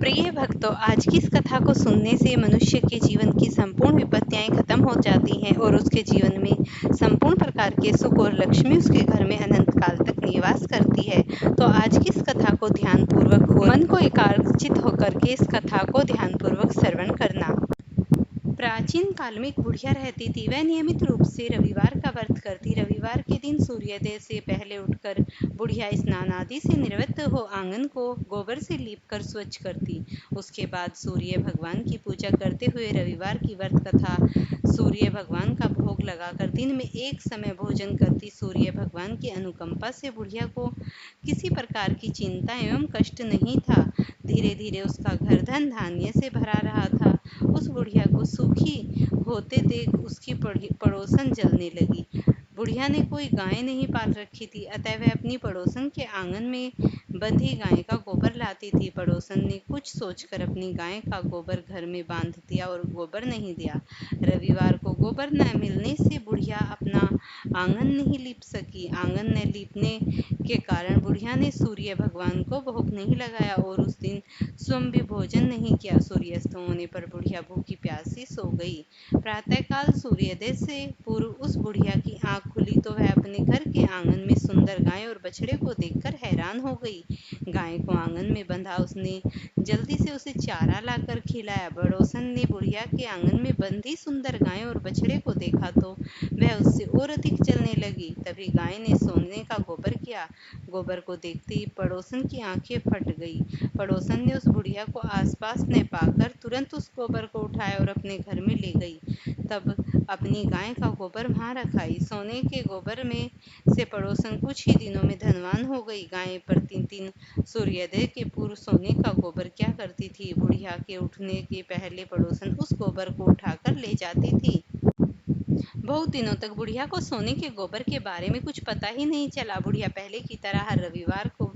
प्रिय भक्तों, आज की इस कथा को सुनने से मनुष्य के जीवन की संपूर्ण विपत्तियां खत्म हो जाती हैं और उसके जीवन में संपूर्ण प्रकार के सुख और लक्ष्मी उसके घर में अनंत काल तक निवास करती है। तो आज की इस कथा को ध्यानपूर्वक और मन को एकाग्रचित होकर के इस कथा को ध्यानपूर्वक श्रवण करना। प्राचीन काल में एक बुढ़िया रहती थी। वह नियमित रूप से रविवार का व्रत करती। रविवार के दिन सूर्योदय से पहले उठकर बुढ़िया स्नान आदि से निवृत्त हो आंगन को गोबर से लीपकर स्वच्छ करती। उसके बाद सूर्य भगवान की पूजा करते हुए रविवार की व्रत कथा सूर्य भगवान का भोग लगाकर दिन में एक समय भोजन करती। सूर्य भगवान की अनुकंपा से बुढ़िया को किसी प्रकार की चिंता एवं कष्ट नहीं था। धीरे धीरे उसका घर धन धान्य से भरा रहा था। उस बुढ़िया को सुखी होते देख उसकी पड़ोसन जलने लगी। बुढ़िया ने कोई गाय नहीं पाल रखी थी, अतः वह अपनी पड़ोसन के आंगन में बंधी गाय का गोबर लाती थी। पड़ोसन ने कुछ सोचकर अपनी गाय का गोबर घर में बांध दिया और गोबर नहीं दिया। रविवार को गोबर न मिलने से बुढ़िया अपना आंगन नहीं लीप सकी। आंगन न लीपने के कारण बुढ़िया ने सूर्य भगवान को भोग नहीं लगाया और उस दिन स्वयं भी भोजन नहीं किया। सूर्यास्त होने पर बुढ़िया भूखी प्यासी सो गई। प्रातःकाल सूर्योदय से पूर्व उस बुढ़िया की आंख खुली तो वह अपने घर के आंगन में सुंदर गाय और बछड़े को देखकर हैरान हो गई। गाय को आंगन में बंधा उसने जल्दी से उसे चारा लाकर खिलाया। पड़ोसन ने बुढ़िया के आंगन में बंधी सुंदर गाय और बछड़े को देखा तो वह उससे और अधिक जलने लगी। तभी गाय ने सोने का गोबर किया। गोबर को देखते ही पड़ोसन की आंखें फट गई। पड़ोसन ने उस बुढ़िया को आसपास न पाकर तुरंत उस गोबर को उठाया और अपने घर में ले गई। तब अपनी गाय का गोबर वहां रखाई। सोने के गोबर में से पड़ोसन कुछ ही दिनों में धनवान हो गई। गाय प्रतिदिन सूर्योदय के पूर्व सोने का गोबर क्या करती थी, बुढ़िया के उठने के पहले पड़ोसन उस गोबर को उठाकर ले जाती थी। बहुत दिनों तक बुढ़िया को सोने के गोबर के बारे में कुछ पता ही नहीं चला। बुढ़िया पहले की तरह हर रविवार को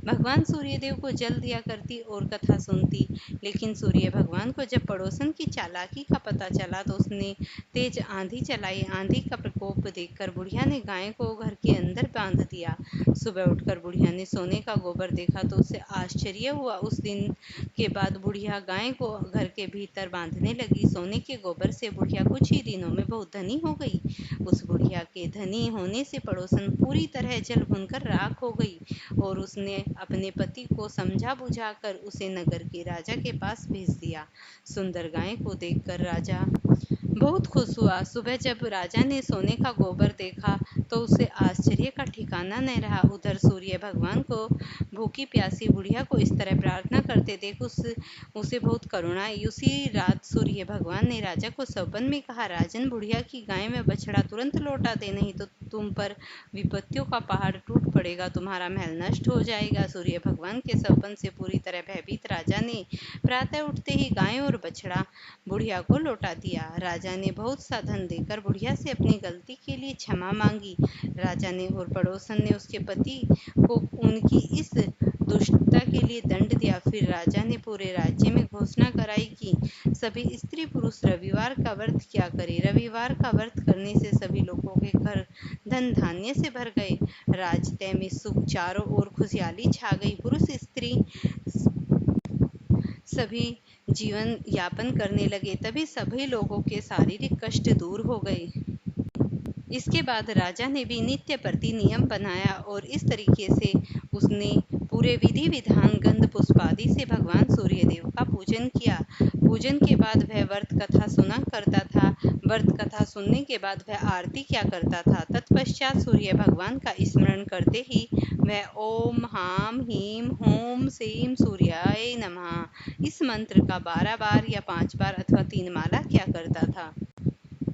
भगवान सूर्यदेव को जल दिया करती और कथा सुनती। लेकिन सूर्य भगवान को जब पड़ोसन की चालाकी का पता चला तो उसने तेज आंधी चलाई। आंधी का प्रकोप देखकर बुढ़िया ने गाय को घर के अंदर बांध दिया। सुबह उठकर बुढ़िया ने सोने का गोबर देखा तो उसे आश्चर्य हुआ। उस दिन के बाद बुढ़िया गाय को घर के भीतर बांधने लगी। सोने के गोबर से बुढ़िया कुछ ही दिनों में बहुत धनी हो गई। उस बुढ़िया के धनी होने से पड़ोसन पूरी तरह जल भुनकर राख हो गई और उसने अपने पति को समझा बुझाकर उसे नगर के राजा के पास भेज दिया। सुंदर गाय को देखकर राजा बहुत खुश हुआ। सुबह जब राजा ने सोने का गोबर देखा तो उसे आश्चर्य का ठिकाना न रहा। उधर सूर्य भगवान को भूखी प्यासी बुढ़िया को इस तरह प्रार्थना करते देख उसे बहुत करुणा आई। उसी रात सूर्य भगवान ने राजा को सपन में कहा, राजन, बुढ़िया की गाय में बछड़ा तुरंत लौटा दे, नहीं तो तुम पर विपत्तियों का पहाड़ टूट पड़ेगा, तुम्हारा महल नष्ट हो जाएगा। सूर्य भगवान के सपन से पूरी तरह भयभीत राजा ने प्रातः उठते ही गाय और बछड़ा बुढ़िया को लौटा दिया। राजा ने बहुत सा धन देकर बुढ़िया से अपनी गलती के लिए क्षमा मांगी। राजा ने और पड़ोसन ने उसके पति को उनकी इस दुष्टता के लिए दंड दिया। फिर राजा ने पूरे राज्य में घोषणा कराई कि सभी स्त्री पुरुष रविवार का व्रत किया करें। रविवार का व्रत करने से सभी लोगों के घर धन धान्य से भर गए। राजतय में सुख चारों ओर खुशहाली छा गई। पुरुष स्त्री सभी जीवन यापन करने लगे। तभी सभी लोगों के शारीरिक कष्ट दूर हो गए। इसके बाद राजा ने भी नित्य प्रति नियम बनाया और इस तरीके से उसने पूरे विधि विधान गंध पुष्पादि से भगवान सूर्यदेव का पूजन किया। पूजन के बाद वह व्रत कथा सुना करता था। व्रत कथा सुनने के बाद वह आरती क्या करता था। तत्पश्चात सूर्य भगवान का स्मरण करते ही वह ओम हाम हीम होम सेम सूर्याय नमः इस मंत्र का 12 बार या 5 बार अथवा 3 माला किया करता था।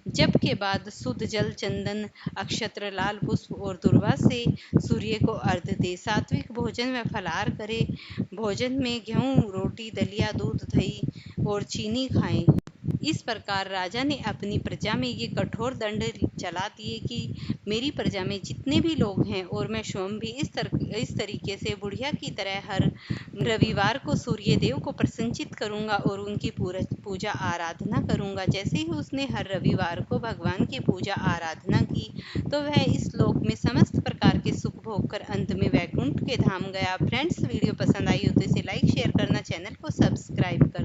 जप के बाद शुद्ध जल, चंदन, अक्षत्र, लाल पुष्प और दुर्वा से सूर्य को अर्घ्य दे। सात्विक भोजन व फलाहार करे। भोजन में गेहूं, रोटी, दलिया, दूध, दही और चीनी खाएं। इस प्रकार राजा ने अपनी प्रजा में ये कठोर दंड चला दिए कि मेरी प्रजा में जितने भी लोग हैं और मैं स्वयं भी इस तरीके से बुढ़िया की तरह हर रविवार को सूर्य देव को प्रसन्नचित करूंगा और उनकी पूजा आराधना करूंगा। जैसे ही उसने हर रविवार को भगवान की पूजा आराधना की तो वह इस लोक में समस्त प्रकार के सुख भोग कर अंत में वैकुंठ के धाम गया। फ्रेंड्स, वीडियो पसंद आई हो तो इसे लाइक शेयर करना, चैनल को सब्सक्राइब करना।